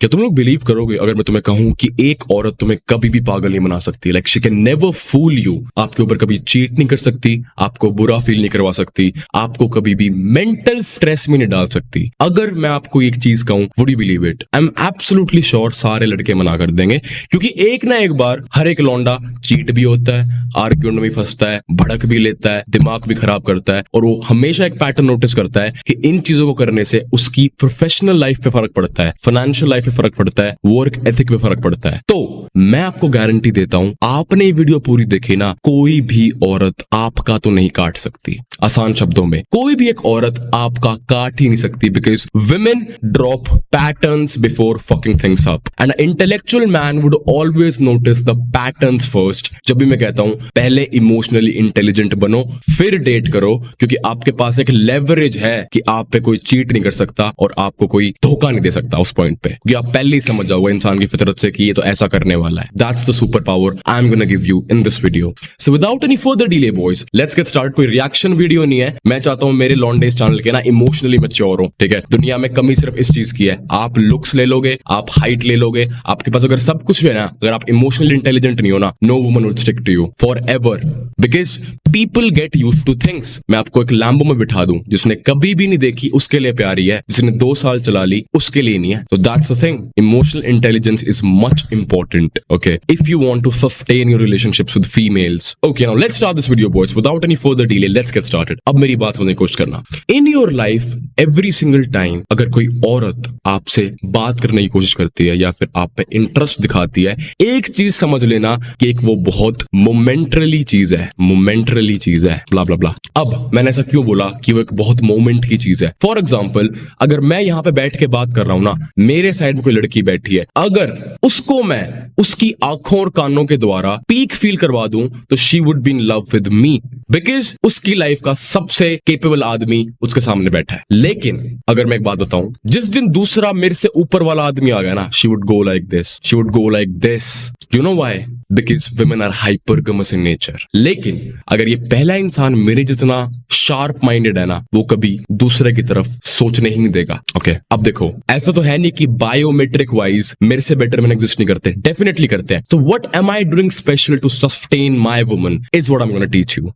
क्या तुम लोग बिलीव करोगे अगर मैं तुम्हें कहूं कि एक औरत तुम्हें कभी भी पागल नहीं बना सकती? Like she can never fool you. आपके ऊपर कभी चीट नहीं कर सकती, आपको बुरा फील नहीं करवा सकती, आपको कभी भी मेंटल स्ट्रेस में नहीं डाल सकती। अगर मैं आपको एक चीज कहूं, would you believe it? I am absolutely sure सारे लड़के मना कर देंगे, क्योंकि एक ना एक बार हर एक लौंडा चीट भी होता है, आर्ग्यूमेंट में फंसता है, भड़क भी लेता है, दिमाग भी खराब करता है, और वो हमेशा एक पैटर्न नोटिस करता है कि इन चीजों को करने से उसकी प्रोफेशनल लाइफ पे फर्क पड़ता है, फाइनेंशियल लाइफ पे फर्क पड़ता है, वर्क एथिक पे फर्क पड़ता है। तो मैं आपको गारंटी देता हूं, आपने ये वीडियो पूरी देखी ना, कोई भी औरत आपका तो नहीं काट सकती। आसान शब्दों में, कोई भी एक औरत आपका काट ही नहीं सकती, because women drop patterns before fucking things up and an intellectual man would always notice the patterns first। जब भी मैं कहता हूं पहले इमोशनली इंटेलिजेंट बनो फिर डेट करो, क्योंकि आपके पास एक लेवरेज है कि आप पे कोई चीट नहीं कर सकता और आपको कोई धोखा नहीं दे सकता उस पॉइंट पे, क्योंकि आप पहले ही समझ जाओगे इंसान की फितरत से कि ये तो ऐसा करने वाला है। That's the super power I am gonna give you in this video. So without any further delay boys, let's get start. कोई रिएक्शन वीडियो नहीं है, मैं चाहता हूं मेरे लॉन्डे चैनल के ना इमोशनली मैच्योर हो, ठीक है? दुनिया में कमी सिर्फ इस चीज की है, आप लुक्स ले लोगे, आप हाइट ले लोगे, आपके पास अगर सब कुछ है ना, अगर आप इमोशनली इंटेलिजेंट नहीं हो ना, no woman would stick to you forever, because people get used to things. मैं आपको एक लैम्बो में बिठा दूं, जिसने कभी भी नहीं देखी उसके लिए प्यारी है, जिसने 2 साल चला ली उसके लिए नहीं है। So that's the thing, emotional intelligence is much important, okay, if you want to sustain your relationships with females। Okay, now let's start this video boys, without any further delay, let's get started। अब मेरी बात समझने की कोशिश करना। In your life every single time अगर कोई औरत आपसे बात करने की कोशिश करती है या फिर आप पे इंटरेस्ट दिखाती है, एक चीज समझ लेना कि एक वो बहुत मोमेंटरली चीज है, मोमेंटरली चीज है, ब्ला ब्ला ब्ला। अब मैंने ऐसा क्यों बोला कि वो एक बहुत मोमेंट की चीज है? फॉर एग्जाम्पल, अगर मैं यहाँ पे बैठ के बात कर रहा हूं ना, मेरे साइड में कोई लड़की बैठी है, अगर उसको मैं उसकी आंखों और कानों के द्वारा पीक फील करवा दूं तो she would be in love with me, because उसकी लाइफ का सबसे केपेबल आदमी उसके सामने बैठा है। लेकिन अगर मैं एक बात बताऊं, जिस दिन दूसरा मेरे से ऊपर वाला आदमी आ गया ना, she would go like this, she would go like this. You know why? Because women are hypergamous in nature। लेकिन अगर ये पहला इंसान मेरे जितना शार्प माइंडेड है ना, वो कभी दूसरे की तरफ सोचने ही नहीं देगा। ओके, अब देखो, ऐसा तो है नहीं कि बायोमेट्रिक वाइज मेरे से बेटर मैन एग्जिस्ट नहीं करते, डेफिनेटली करते हैं। So what am I doing special to sustain my woman is what I'm gonna teach you।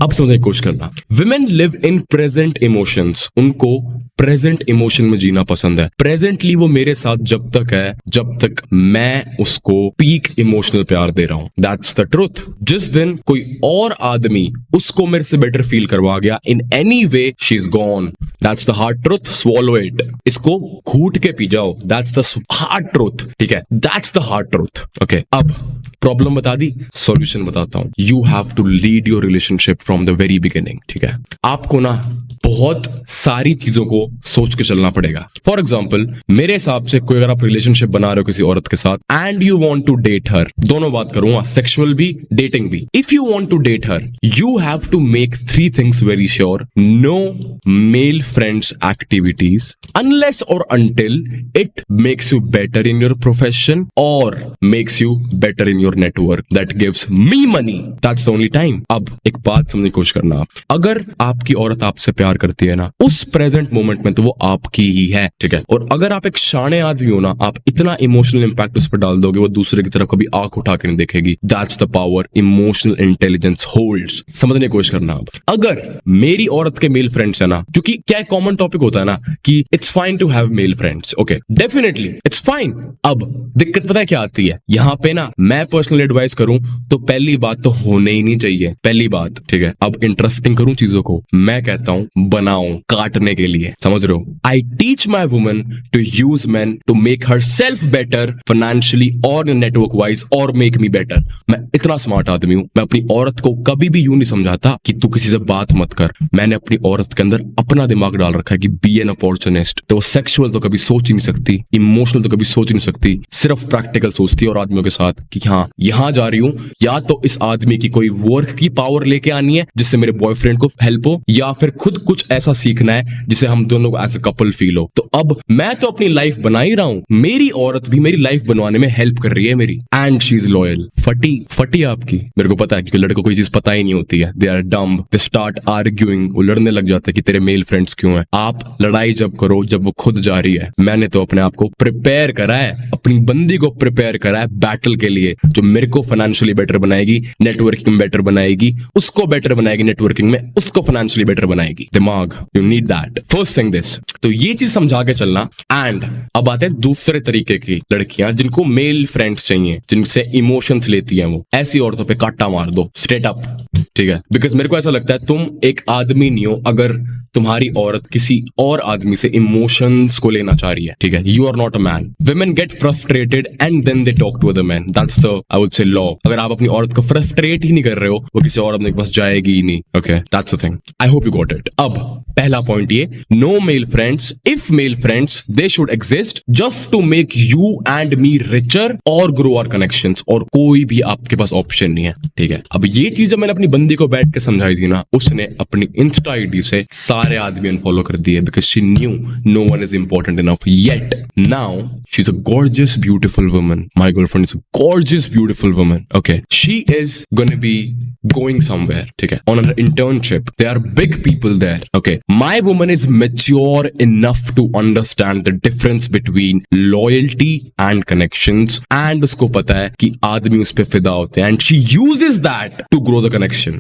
अब समझने की कोशिश करना। Women live in present emotions। उनको प्रेजेंट इमोशन में जीना पसंद है। प्रेजेंटली वो मेरे साथ जब तक है जब तक मैं उसको पीक इमोशनल प्यार दे रहा हूं। That's the truth. जिस दिन कोई और आदमी उसको मेरे से बेटर फील करवा गया in any way, she is gone. That's the hard truth, swallow it. इसको घूट के पी जाओ, दैट्स द हार्ड ट्रुथ, ठीक है? That's the hard truth. Okay, अब प्रॉब्लम बता दी, सॉल्यूशन बताता हूं। You have to lead your relationship from the very beginning, ठीक है? आपको ना बहुत सारी चीजों को सोच के चलना पड़ेगा। फॉर एग्जाम्पल, मेरे हिसाब से कोई अगर आप रिलेशनशिप बना रहे हो किसी औरत के साथ and you want to date her, दोनों बात करूंगा, सेक्सुअल भी, डेटिंग भी। If you want to date her, you have to make 3 things very sure. No male friends activities unless और until it makes you better in your profession और makes you better in your network that gives me money. That's the only time. अब एक बात समझने की कोशिश करना, अगर आपकी औरत आपसे प्यार करती है ना, उस प्रेजेंट मोमेंट में तो वो आपकी ही है, ठीक है? और अगर आप एक शाने आदमी हो ना, आप इतना इमोशनल इंपैक्ट उस पर डाल दोगे, वो दूसरे की तरफ कभी आंख उठा के नहीं देखेगी। That's the power emotional intelligence holds. समझने की कोशिश करना। अब अगर मेरी औरत के मेल फ्रेंड्स है ना, क्योंकि क्या कॉमन टॉपिक होता है ना कि it's fine to have male friends, okay, definitely it's fine. अब दिक्कत पता है क्या आती है यहाँ पे ना, मैं पर्सनल एडवाइस करूं तो पहली बात तो होने ही नहीं चाहिए, पहली बात, ठीक है? अब इंटरेस्टिंग करूं चीजों को, मैं कहता हूं बनाओ काटने के लिए, समझ रहे हो? I teach my woman to use man to make herself better financially और नेटवर्क वाइज और मेक मी बेटर। मैं इतना स्मार्ट आदमी हूं, मैं अपनी औरत को कभी भी यूं नहीं समझाता कि तू किसी से बात मत कर। मैंने अपनी औरत के अंदर अपना दिमाग डाल रखा है कि बी एन अपॉर्चुनिस्ट। तो सेक्सुअल तो कभी सोच ही नहीं सकती, इमोशनल तो कभी सोच ही नहीं सकती, सिर्फ प्रैक्टिकल सोचती है और आदमियों के साथ कि हाँ यहाँ जा रही हूँ, या तो इस आदमी की कोई वर्क की पावर लेके आनी है जिससे मेरे बॉयफ्रेंड को हेल्प हो, या फिर खुद कुछ ऐसा सीखना है जिससे हम दोनों को एज अ कपल फील हो। तो अब मैं तो अपनी लाइफ बना ही रहा हूँ, मेरी औरत भी मेरी लाइफ बनवाने में हेल्प कर रही है मेरी, एंड शी इज लॉयल। फटी आपकी, मेरे को पता है, क्योंकि लड़कों को कोई चीज पता ही नहीं होती है, they are dumb, they start arguing, वो लड़ने लग जाते हैं कि तेरे मेल फ्रेंड्स क्यों हैं। आप लड़ाई जब करो जब वो खुद जा रही है। मैंने तो अपने आप को प्रिपेयर करा है, अपनी बंदी को प्रिपेयर करा है बैटल के लिए, जो मेरे को फाइनेंशियली बेटर बनाएगी, नेटवर्किंग में बेटर बनाएगी, उसको बेटर बनाएगी नेटवर्किंग में, उसको फाइनेंशियली बेटर बनाएगी। दिमाग, you need that. First thing this, तो ये चीज समझा के चलना। एंड अब आते हैं दूसरे तरीके की लड़कियां जिनको मेल फ्रेंड्स चाहिए, जिनसे इमोशंस लेती हैं, वो ऐसी औरतों पे काटा मार दो स्ट्रेट अप, ठीक है। बिकॉज मेरे को ऐसा लगता है तुम एक आदमी नहीं हो अगर तुम्हारी औरत किसी और आदमी से इमोशंस को लेना चाह रही है, ठीक है। You are not a man. Women get frustrated and then they talk to other men. That's the, I would say, law. अगर आप अपनी औरत को फ्रस्ट्रेट ही नहीं कर रहे हो, वो किसी और आदमी के पास जाएगी ही नहीं। Okay, that's the thing. I hope you got it. अब पहला पॉइंट ये, no male friends. If male friends, they should exist just to make you and me richer or grow our connections. और कोई भी आपके पास ऑप्शन नहीं है, ठीक है। अब ये चीज जब मैंने अपनी बंदी को बैठ के समझाई थी ना, उसने अपनी इंस्टा आईडी से सारे आदमी अनफॉलो कर दिए, because she knew no one is important enough yet. Now she is a gorgeous beautiful woman, my girlfriend is a gorgeous beautiful woman, okay. She is gonna be going somewhere, ठीक है, on her internship. There are big people there, okay. My woman is mature enough to understand the difference between loyalty and connections, and उसको पता है कि आदमी उस पे फिदा होते हैं, and she uses that to grow the connection.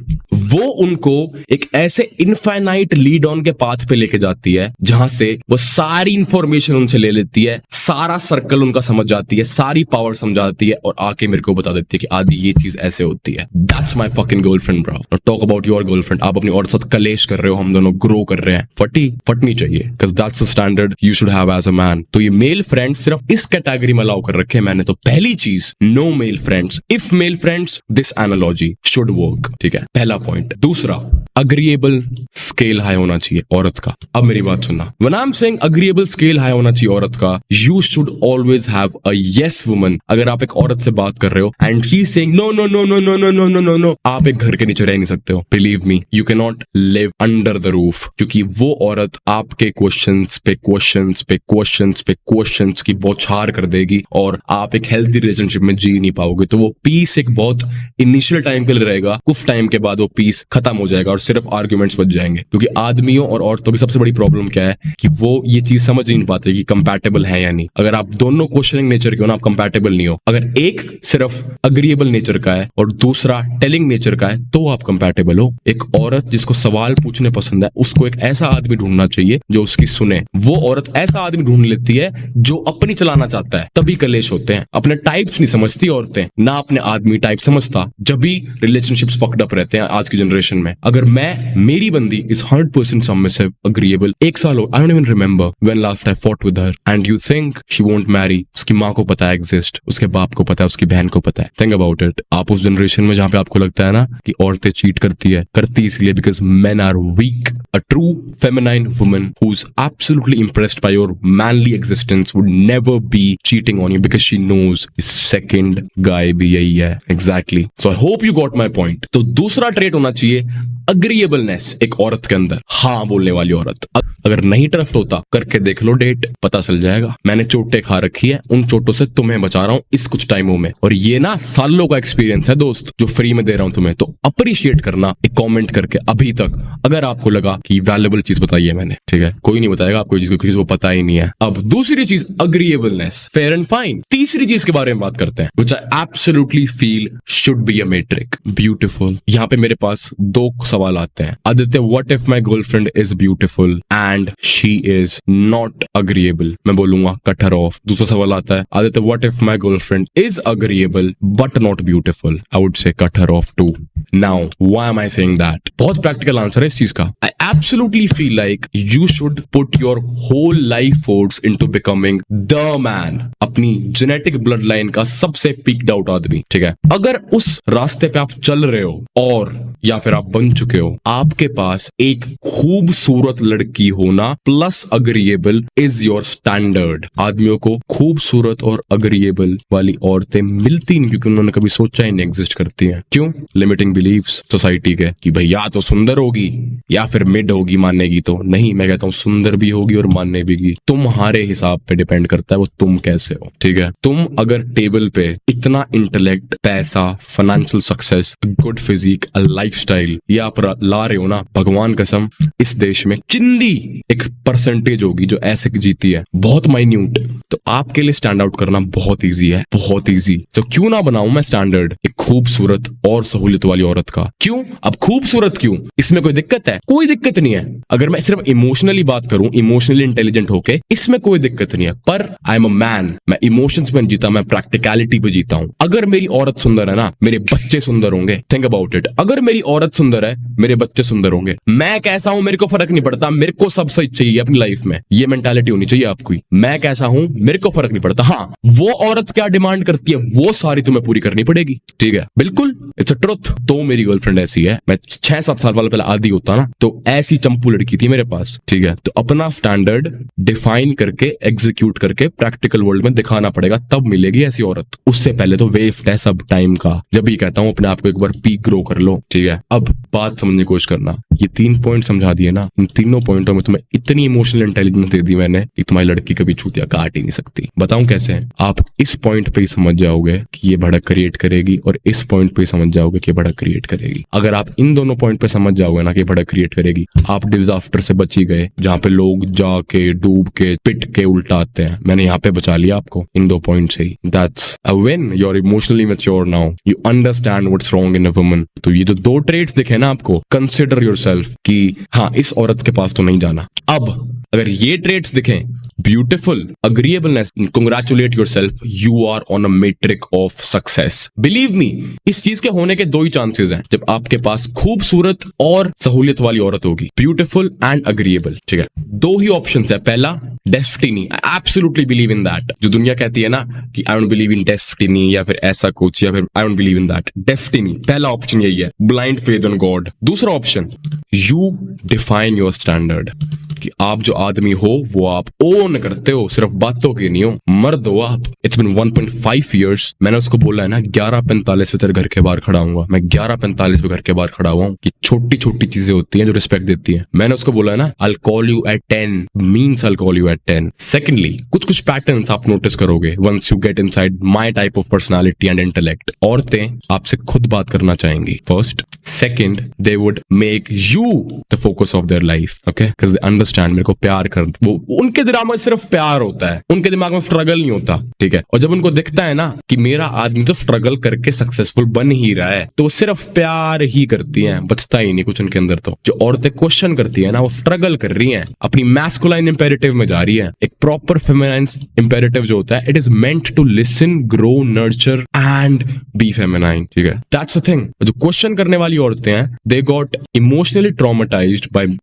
वो उनको एक ऐसे इनफाइनाइट लीड ऑन के पाथ पे लेके जाती है जहां से वो सारी इंफॉर्मेशन उनसे ले लेती है, सारा सर्कल उनका समझ जाती है, सारी पावर समझाती है, और आके मेरे को बता देती है कि आदि ये चीज ऐसे होती है। That's my fucking girlfriend, bro. Now talk about your girlfriend. आप अपनी औरत साथ कलेश कर रहे हो, हम दोनों ग्रो कर रहे हैं, फटनी चाहिए, because that's the standard you should have as a man. तो ये मेल फ्रेंड्स सिर्फ इस कैटेगरी में अलाउ कर रखे हैं मैंने। तो पहली चीज, no male friends. If male friends, this analogy should work, ठीक है, पहला पॉइंट। दूसरा, अग्रीएबल स्केल हाई होना चाहिए औरत का। अब मेरी बात सुनना, when I'm saying agreeable scale high होना चाहिए औरत का, you should always have a yes woman. अगर आप एक औरत से बात कर रहे हो and she's saying no no no no no no no no no no, आप एक घर के नीचे रह नहीं सकते हो। Believe me, you cannot live under the roof, क्योंकि वो औरत आपके क्वेश्चंस पे क्वेश्चंस पे क्वेश्चंस पे क्वेश्चंस की बौछार कर देगी और आप एक हेल्दी रिलेशनशिप में जी नहीं पाओगे। तो वो पीस एक बहुत इनिशियल टाइम के लिए रहेगा, कुछ टाइम के बाद वो पीस खत्म हो जाएगा और सिर्फ आर्ग्यूमेंट्स बच जाएंगे। क्योंकि आदमियों और औरतों की सबसे बड़ी प्रॉब्लम क्या है कि वो ये चीज समझ नहीं पाते कि कंपैटिबल है या नहीं। अगर आप दोनों क्वेश्चनिंग नेचर के हो ना, आप कंपैटिबल नहीं हो। अगर एक सिर्फ अग्रीएबल नेचर का है और दूसरा टेलिंग नेचर का है, तो आप कंपैटिबल हो। एक औरत जिसको सवाल पूछने पसंद है, उसको एक ऐसा आदमी ढूंढना चाहिए जो उसकी सुने। वो औरत ऐसा आदमी ढूंढ लेती है जो अपनी चलाना चाहता है, तभी कलेश होते हैं। अपने टाइप्स नहीं समझती औरतें, ना अपने आदमी टाइप समझता, जब भी रिलेशनशिप्स फक्ड अप रहते हैं आज की जनरेशन में। अगर मेरी बंदी इज 100% सबमिसिव, अग्रीएबल, एक साल हो, I don't even remember when last I fought with her, and you think she won't marry. उसकी माँ को पता है एग्जिस्ट, उसके बाप को पता है, उसकी बहन को पता है। Think about it. आप उस जनरेशन में जहां पे आपको लगता है ना कि औरतें चीट करती इसलिए because men are weak. A true feminine woman who's absolutely impressed by your manly existence would never be cheating on you because she knows his second guy भी यही है। Exactly. So I hope you got my point. तो दूसरा trait होना चाहिए agreeableness एक औरत के अंदर, हाँ बोलने वाली औरत। अगर नहीं ट्रस्ट होता, करके देख लो डेट, पता चल जाएगा। मैंने चोटें खा रखी है, उन चोटों से तुम्हें बचा रहा हूं इस कुछ टाइमों में, और ये ना सालों का एक्सपीरियंस है दोस्त, जो फ्री में दे रहा हूं तुम्हें। तो अप्रिशिएट करना एक कमेंट करके अभी तक, अगर आपको लगा कि वैल्यूएबल चीज बताई है मैंने, ठीक है। कोई नहीं बताएगा आपको चीज, क्योंकि वो पता ही नहीं है। अब दूसरी चीज अग्रीएबलनेस, फेयर एंड फाइन। तीसरी चीज के बारे में बात करते हैं, which I absolutely feel should be a metric, beautiful. यहाँ पे मेरे पास दो सवाल आते हैं। Aditya, what if my girlfriend is beautiful and she is not agreeable? मैं बोलूंगा कट हर ऑफ। दूसरा सवाल आता है, Aditya, what if my girlfriend is agreeable but not beautiful? I would say cut her off too. Now why am I saying that? बहुत practical answer है इस चीज का। I absolutely feel like you should put your whole life force into becoming the man, अपनी genetic blood line का सबसे peaked out आदमी, ठीक है। अगर उस रास्ते पे आप चल रहे हो और या फिर आप बन चुके हो, आपके पास एक खूबसूरत लड़की होना plus agreeable is your standard. आदमियों को खूबसूरत और अग्रीएबल वाली औरतें मिलती नहीं क्योंकि उन्होंने कभी सोचा ही नहीं एग्जिस्ट करती हैं। क्यों? लिमिटिंग बिलीव्स सोसाइटी के कि भाई या तो सुंदर होगी या फिर मिड होगी, मानेगी तो नहीं। मैं कहता हूँ सुंदर भी होगी और मानने भी, तुम्हारे हिसाब पे डिपेंड करता है वो तुम कैसे हो। ठीक है, तुम अगर टेबल पे इतना इंटेलेक्ट, पैसा, financial success, good physique, lifestyle ये आप ला रहे हो ना, भगवान कसम इस देश में चिंदी एक परसेंटेज होगी जो ऐसे जीती है, बहुत माइन्यूट। तो आपके लिए स्टैंड आउट करना बहुत इजी है, बहुत इजी। तो क्यों ना बनाऊं मैं स्टैंडर्ड एक खूबसूरत और सहूलियत वाली औरत का। क्यों? अब खूबसूरत क्यों? इसमें कोई दिक्कत है? कोई दिक्कत नहीं है। अगर मैं सिर्फ इमोशनली बात करूं, इमोशनली इंटेलिजेंट होके, इसमें कोई दिक्कत नहीं है। पर आई एम अ मैन, मैं इमोशंस में जीता, मैं प्रैक्टिकलिटी पे जीता हूं। अगर मेरी औरत सुंदर है ना, मेरे बच्चे सुंदर होंगे। Think about it. अगर मेरी औरत सुंदर है, मेरे बच्चे सुंदर होंगे। मैं कैसा हूं मेरे को फर्क नहीं पड़ता, मेरे को सब सही चाहिए अपनी लाइफ में। ये मेंटालिटी होनी चाहिए आपको। मैं कैसा हूं मेरे को फर्क नहीं पड़ता। हाँ, वो औरत क्या डिमांड करती है वो सारी तुम्हें पूरी करनी पड़ेगी। ठीक है, बिल्कुल, इट्स अ ट्रुथ। तो मेरी गर्लफ्रेंड ऐसी है। मैं 6-7 साल वाला पहले आदि होता ना, तो ऐसी चंपू लड़की थी मेरे पास। ठीक है, तो अपना स्टैंडर्ड डिफाइन करके, एग्जीक्यूट करके प्रैक्टिकल वर्ल्ड में दिखाना पड़ेगा, तब मिलेगी ऐसी औरत। उससे पहले तो वेस्ट है सब टाइम का। जब भी कहता हूं अपने आप को एक बार पीक ग्रो कर लो। ठीक है, अब बात समझने की कोशिश करना। ये 3 पॉइंट समझा दिए ना, इन तीनों पॉइंटों में तुम्हें इतनी इमोशनल इंटेलिजेंस दे दी मैंने कि तुम्हारी लड़की कभी छूतिया काट ही नहीं सकती। बताऊं कैसे? आप इस पॉइंट पे ही समझ जाओगे कि ये भड़क क्रिएट करेगी, और इस पॉइंट पे समझ जाओगे कि भड़क क्रिएट करेगी। अगर आप इन दोनों पॉइंट पे समझ जाओगे ना कि भड़क क्रिएट करेगी, आप डिजास्टर से बच ही गए, जहां पे लोग जाके डूब के पिट के उल्टा आते हैं। मैंने यहाँ पे बचा लिया आपको इन 2 पॉइंट से ही। That's a win. You are emotionally mature now, you understand what's wrong in a woman. तो ये जो 2 ट्रेट्स दिखे ना आपको, कंसिडर योरसेल्फ कि हाँ, इस औरत के पास तो नहीं जाना। अब अगर ये ट्रेट्स दिखें, beautiful, agreeableness, congratulate yourself, you are on a metric of success. Believe me, इस चीज के होने के 2 ही चांसेस हैं, जब आपके पास खूबसूरत और सहूलियत वाली औरत होगी, ब्यूटीफुल एंड अग्रीएबल। ठीक है, 2 ही ऑप्शंस है। पहला, destiny. I absolutely believe in that. जो दुनिया कहती है ना कि I don't believe in destiny या फिर ऐसा कुछ, या फिर I don't believe in that, destiny पहला ऑप्शन यही है, ब्लाइंड फेथ इन गॉड। दूसरा option, you define your standard, कि आप जो आदमी हो वो आप ओन करते हो, सिर्फ बातों के नहीं हो, मर्द हो आप। It's been 1.5 years। मैंने उसको बोला है ना 11:45 पे तेरे घर के बाहर खड़ा हूँ। मैं 11:45 पे घर के बाहर खड़ा हुआ हूँ कि छोटी छोटी चीजें होती हैं जो रिस्पेक्ट देती हैं। मैंने उसको बोला है ना I'll call you at 10 means I'll call you at 10। Secondly, कुछ पैटर्न्स आप नोटिस करोगे once you get inside my type of personality and intellect। औरतें आपसे खुद बात करना चाहेंगी first. Second, they would make you the focus of their life, okay? Because they understand मेरे को प्यार कर, वो उनके दिमाग में सिर्फ प्यार होता है, उनके दिमाग में स्ट्रगल नहीं होता। ठीक है, और जब उनको दिखता है ना कि मेरा आदमी तो स्ट्रगल करके सक्सेसफुल बन ही रहा है, तो वो सिर्फ प्यार ही करती हैं, बचता ही नहीं कुछ उनके अंदर। तो जो औरतें क्वेश्चन करती है ना, वो स्ट्रगल कर रही हैं, अपनी मैस्कुलाइन इंपेरेटिव में जा रही है। एक प्रॉपर फेमिनाइन इंपेरेटिव जो होता है, it is meant to listen, grow, nurture and be feminine. ठीक है, दैट्स द थिंग। जो क्वेश्चन करने वाली औरतें हैं, they got emotionally traumatized by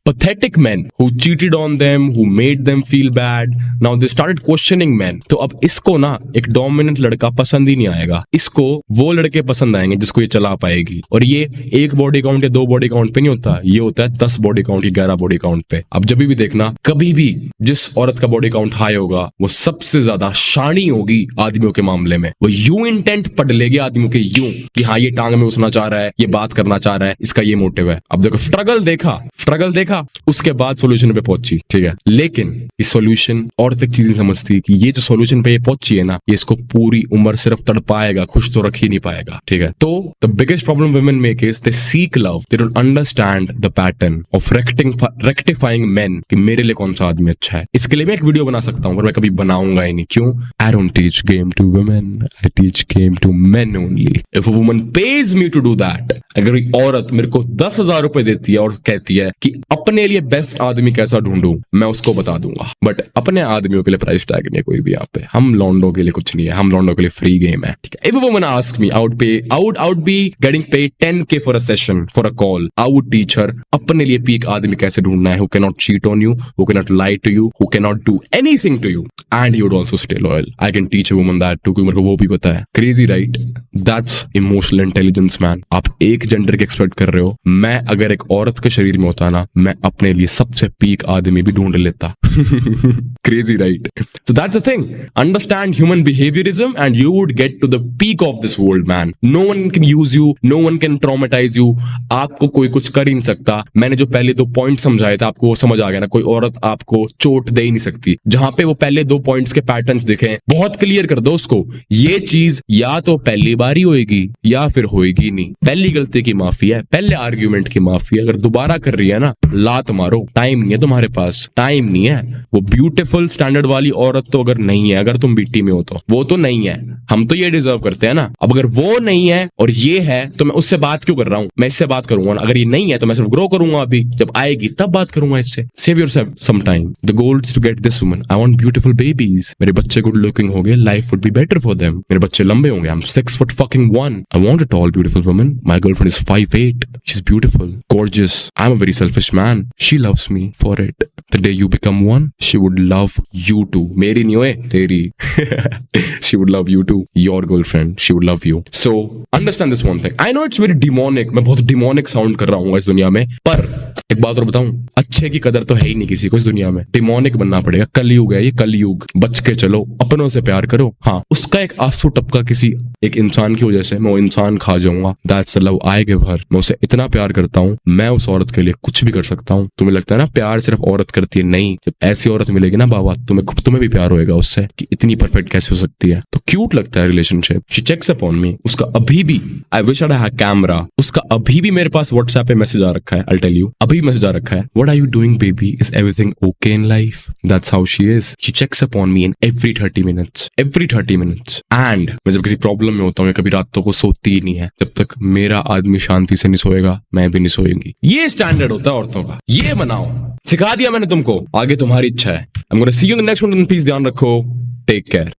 pathetic men who cheated on them, who made them feel bad. Now they started questioning men। तो अब इसको ना एक डोमिनेंट लड़का पसंद ही नहीं आएगा, इसको वो लड़के पसंद आएंगे जिसको ये चला पाएगी। और ये 1 बॉडी काउंट या 2 बॉडी काउंट पे नहीं होता, ये होता है 10 बॉडी काउंट या 11 बॉडी काउंट पे। अब जब भी देखना, कभी भी जिस औरत का बॉडी काउंट हाई होगा, वो सबसे ज्यादा शानी होगी आदमियों के मामले में। वो यूं इंटेंट पढ़ लेगी आदमियों के, यूं कि हाँ ये टांग में घुसना चाह रहा है, ये बात करना चाह रहा है, इसका ये मोटिव है। अब देखो, स्ट्रगल देखा, उसके बाद सॉल्यूशन पे पहुंची। ठीक है, लेकिन इस सॉल्यूशन औरत एक चीज नहीं समझती कि ये जो सॉल्यूशन पे ये पहुंची है ना, ये इसको पूरी उम्र सिर्फ तड़पाएगा, खुश तो रख ही नहीं पाएगा। ठीक है, तो the biggest problem women make is they seek love, they don't understand the pattern of rectifying main कि मेरे लिए कौन सा आदमी अच्छा है। इसके लिए मैं एक वीडियो बना सकता हूं, पर मैं कभी बनाऊंगा ही नहीं। क्यों? I don't teach game to women, I teach game to men only. If a woman pays me to do that, अगर औरत मेरे को 10,000 रुपए देती है और कहती है कि अपने लिए बेस्ट आदमी कैसा ढूंढूं मैं उसको बता दूंगा, बट अपने आदमियों के लिए प्राइस टैग नहीं है कोई भी यहाँ पे। हम लॉन्डो के लिए कुछ नहीं है, हम लॉन्डो के लिए फ्री गेम है, ठीक है। If a woman ask me I would be getting paid 10K for a session, for a call. I would teach her अपने लिए पीक आदमी कैसे ढूंढना है, who cannot cheat on you, who cannot lie to you, who cannot do anything to you, and he would also stay loyal. I can teach a woman that too, क्योंकि मेरे को वो भी पता है। Crazy right? That's emotional intelligence man. आप एक gender के एक्सपेक्ट कर रहे हो, मैं अगर एक औरत के शरीर में होता ना, मैं अपने लिए सबसे पीक आदमी भी ढूंढ लेता। Crazy right? So that's the thing. Understand human behaviorism and you would get to the peak of this world man. No one can use you, no one can traumatize you. आपको कोई कुछ कर ही नहीं सकता। मैंने जो पहले 2 पॉइंट समझाए थे आपको वो समझ आ गया ना, कोई औरत आपको चोट दे ही नहीं सकती। जहां पे वो पहले 2 पॉइंट्स के पैटर्न्स दिखे बहुत क्लियर कर दो उसको, ये चीज या तो पहली बार ही होएगी या फिर होएगी नहीं। पहली गलती की माफी है, पहले आर्ग्यूमेंट की माफी है, अगर दोबारा कर रही है ना लात मारो। टाइम नहीं है तुम्हारे पास, टाइम नहीं है। वो ब्यूटीफुल स्टैंडर्ड वाली औरत तो अगर नहीं है, अगर तुम बीटी में हो तो वो तो नहीं है, हम तो ये डिजर्व करते हैं ना। अब अगर वो नहीं है और ये है तो मैं उससे बात क्यों कर रहा हूं, मैं इससे बात करूंगा ना। अगर ये नहीं है तो मैं सिर्फ ग्रो करूंगा, अभी जब आएगी तब बात करूंगा इससे। Save yourself some time. The goal is to get this woman. I want beautiful babies. मेरे बच्चे गुड लुकिंग होंगे, life would be better for them. मेरे बच्चे लंबे होंगे, I am 6 foot fucking 1. I want a tall beautiful woman. My girlfriend is 5'8". She's beautiful, gorgeous. I'm a very selfish man. She loves me for it. The day you become one, she would love you too. मेरी नहीं होए, तेरी। She would love you too. Your girlfriend, she would love you. So understand this one thing. I know it's very demonic. मैं बहुत demonic sound कर रहा हूँ इस दुनिया में, पर एक बात और बताऊं, अच्छे की कदर तो है ही नहीं किसी को इस दुनिया में। डिमोनिक बनना पड़ेगा। कलयुग है ये, कलयुग। बच के चलो, अपनों से प्यार करो। हाँ, उसका एक आंसू टपका किसी एक इंसान की वजह से मैं वो इंसान खा जाऊंगा। That's the love I give her. मैं उसे इतना प्यार करता हूँ, मैं उस औरत के लिए कुछ भी कर सकता हूँ। तुम्हें लगता है ना प्यार सिर्फ औरत करती है, नहीं। जब ऐसी औरत मिलेगी ना बाबा, तुम्हें भी प्यार होएगा उससे कि इतनी परफेक्ट कैसे हो सकती है। तो क्यूट लगता है relationship. She checks upon me. उसका अभी भी, I wish I had camera, उसका अभी भी मेरे पास व्हाट्सएप पे मैसेज आ रखा है। I'll tell you, अभी मैसेज आ रखा है, What are you doing baby? Is everything okay in life? That's how she is. She checks upon me in every 30 minutes. Every 30 minutes. And मैं जब किसी प्रॉब्लम में होता हूँ, कभी रातों को सोती ही नहीं है। जब तक मेरा आदमी शांति से नहीं सोएगा, मैं भी नहीं सोएंगी। ये स्टैंडर्ड होता है औरतों का। ये बनाओ, सिखा दिया मैंने तुमको, आगे तुम्हारी इच्छा है। I'm gonna see you in the next one. Please ध्यान रखो। Take care.